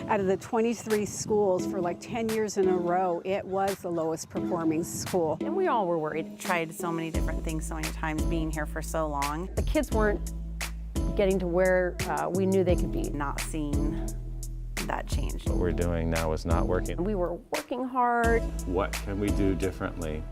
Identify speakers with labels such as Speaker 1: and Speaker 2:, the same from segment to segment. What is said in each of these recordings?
Speaker 1: Out of the 23 schools for like 10 years in a row, it was the lowest performing school.
Speaker 2: And we all were worried. Tried so many different things so many times being here for so long.
Speaker 3: The kids weren't getting to where we knew they could be.
Speaker 2: Not seeing that change.
Speaker 4: What we're doing now is not working.
Speaker 3: We were working hard.
Speaker 4: What can we do differently?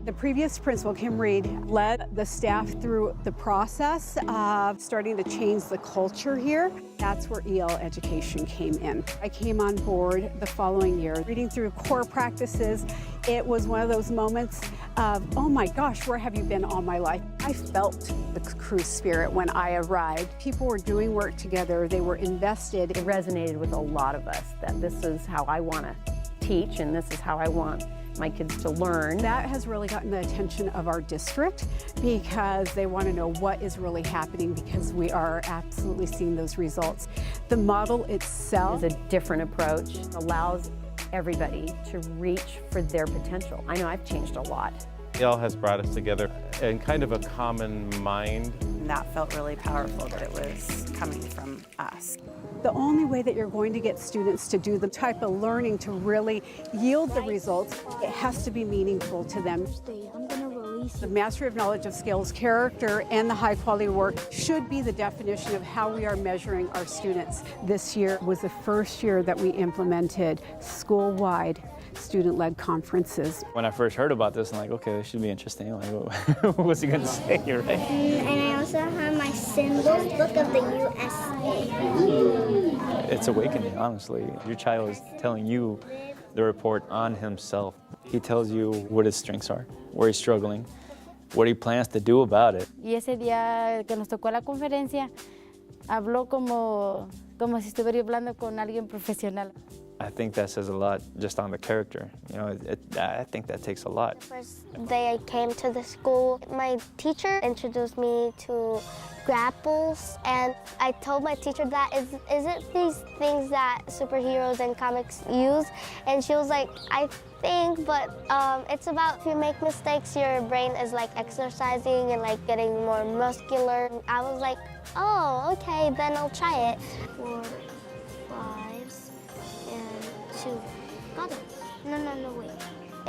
Speaker 1: The previous principal, Kim Reed, led the staff through the process of starting to change the culture here. That's where EL education came in. I came on board the following year, reading through core practices. It was one of those moments of, oh my gosh, where have you been all my life? I felt the crew spirit when I arrived. People were doing work together. They were invested.
Speaker 3: It resonated with a lot of us that this is how I want to teach and this is how I want my kids to learn.
Speaker 1: That has really gotten the attention of our district because they want to know what is really happening because we are absolutely seeing those results. The model itself
Speaker 3: is a different approach, allows everybody to reach for their potential. I know I've changed a lot.
Speaker 4: EL has brought us together in kind of a common mind.
Speaker 2: And that felt really powerful that it was coming from us.
Speaker 1: The only way that you're going to get students to do the type of learning to really yield the results, it has to be meaningful to them. The mastery of knowledge of skills, character, and the high quality work should be the definition of how we are measuring our students. This year was the first year that we implemented school-wide student-led conferences.
Speaker 5: When I first heard about this, I'm like, okay, this should be interesting. Like, what's he gonna say, right?
Speaker 6: And I also have my symbols book of the USA.
Speaker 5: It's awakening, honestly. Your child is telling you the report on himself. He tells you what his strengths are, where he's struggling, what he plans to do about it.
Speaker 7: Y ese día que nos tocó la conferencia, habló como si estuviera hablando con alguien profesional.
Speaker 5: I think that says a lot just on the character. You know, I think that takes a lot.
Speaker 6: First day I came to the school, my teacher introduced me to grapples, and I told my teacher that is it these things that superheroes and comics use? And she was like, I think, but it's about if you make mistakes, your brain is like exercising and like getting more muscular. I was like, oh, okay, then I'll try it. 4 5s and 2 bottoms. No, wait.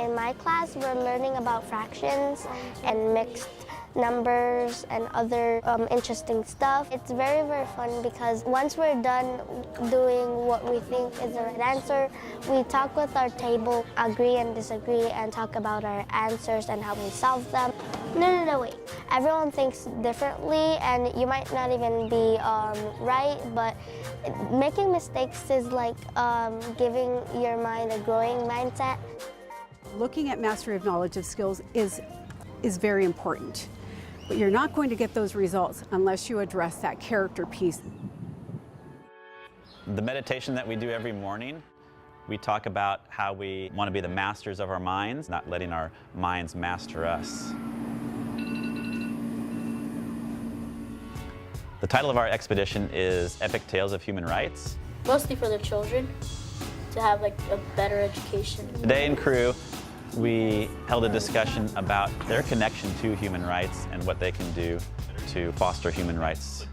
Speaker 6: In my class, we're learning about fractions and mixed numbers and other interesting stuff. It's very, very fun because once we're done doing what we think is the right answer, we talk with our table, agree and disagree, and talk about our answers and how we solve them. No, wait. Everyone thinks differently, and you might not even be right, but making mistakes is like giving your mind a growing mindset.
Speaker 1: Looking at mastery of knowledge of skills is very important. But you're not going to get those results unless you address that character piece.
Speaker 8: The meditation that we do every morning, we talk about how we want to be the masters of our minds, not letting our minds master us. The title of our expedition is Epic Tales of Human Rights.
Speaker 9: Mostly for the children, to have like a better education.
Speaker 8: Today in crew, we held a discussion about their connection to human rights and what they can do to foster human rights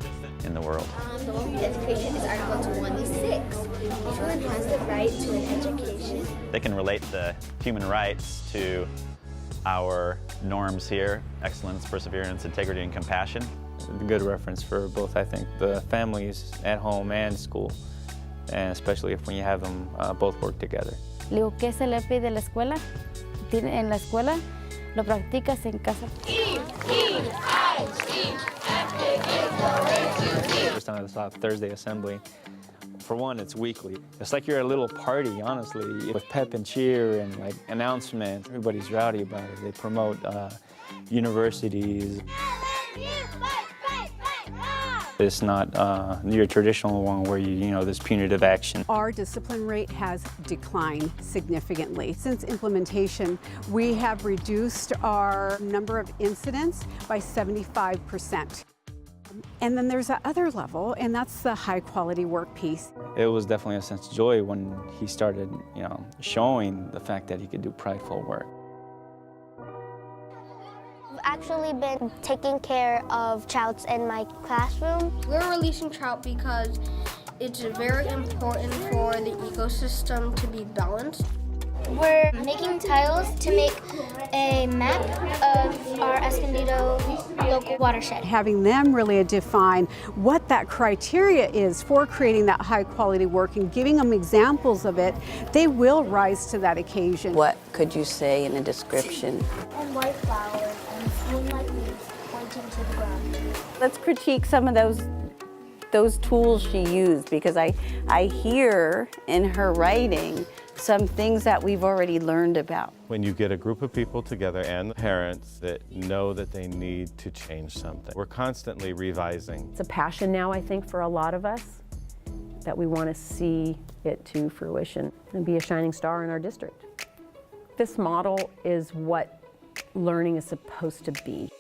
Speaker 8: in the world.
Speaker 10: The law of education is Article 26. Each one has the right to an education.
Speaker 8: They can relate the human rights to our norms here: excellence, perseverance, integrity, and compassion.
Speaker 5: A good reference for both, I think, the families at home and school, and especially if when you have them both work together.
Speaker 7: Le digo, ¿qué es el EPI de la escuela? En la escuela lo practicas en casa.
Speaker 5: First time I saw Thursday assembly. For one, it's weekly. It's like you're at a little party, honestly, with pep and cheer and like announcements. Everybody's rowdy about it. They promote universities. It's not your traditional one where you know, there's punitive action.
Speaker 1: Our discipline rate has declined significantly. Since implementation, we have reduced our number of incidents by 75%. And then there's that other level, and that's the high quality work piece.
Speaker 5: It was definitely a sense of joy when he started, showing the fact that he could do prideful work.
Speaker 6: I've actually been taking care of trouts in my classroom.
Speaker 9: We're releasing trout because it's very important for the ecosystem to be balanced.
Speaker 10: We're making tiles to make a map of our Escondido local watershed.
Speaker 1: Having them really define what that criteria is for creating that high quality work and giving them examples of it, they will rise to that occasion.
Speaker 11: What could you say in a description?
Speaker 10: And white flowers and moonlight leaves pointing to the ground.
Speaker 11: Let's critique some of those tools she used, because I hear in her writing some things that we've already learned about.
Speaker 4: When you get a group of people together and parents that know that they need to change something, we're constantly revising.
Speaker 3: It's a passion now, I think, for a lot of us, that we want to see it to fruition and be a shining star in our district. This model is what learning is supposed to be.